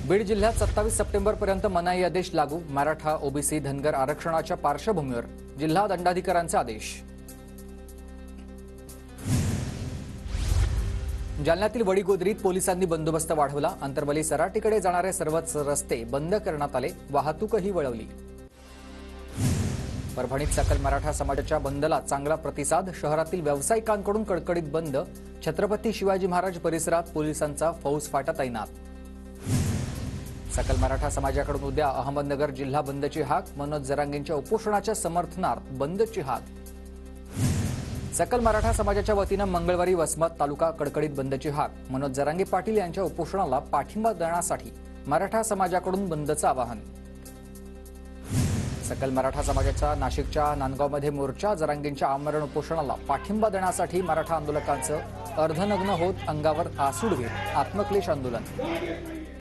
बीड जिल्ह्यात 27 सप्टेंबरपर्यंत मनाई आदेश लागू। मराठा ओबीसी धनगर आरक्षणाच्या पार्श्वभूमीवर जिल्हा दंडाधिकाऱ्यांचे आदेश। जालन्यातील वडीगोद्रीत पोलिसांनी बंदोबस्त वाढवला। अंतरवली सराटीकडे जाणारे सर्वच रस्ते बंद करण्यात आले, वाहतूकही वळवली। परभणीत सकल मराठा समाजाच्या बंदला चांगला प्रतिसाद। शहरातील व्यावसायिकांकडून कडकडीत बंद। छत्रपती शिवाजी महाराज परिसरात पोलिसांचा फौजफाटा तैनात। सकल मराठा समाजाकडून उद्या अहमदनगर जिल्हा बंदची हाक। मनोज जरांगेंच्या उपोषणाच्या समर्थनार्थ बंदची हाक। सकल मराठा समाजाच्या वतीनं मंगळवारी वसमत तालुका कडकडीत बंदची हाक। मनोज जरांगे पाटील यांच्या उपोषणाला पाठिंबा देण्यासाठी मराठा समाजाकडून बंदचं आवाहन। सकल मराठा समाजाच्या नाशिकच्या नांदगावमध्ये मोर्चा। जरांगेंच्या आमरण उपोषणाला पाठिंबा देण्यासाठी मराठा आंदोलकांचं अर्धनग्न होत अंगावर आसूड घेत आत्मक्लेश आंदोलन।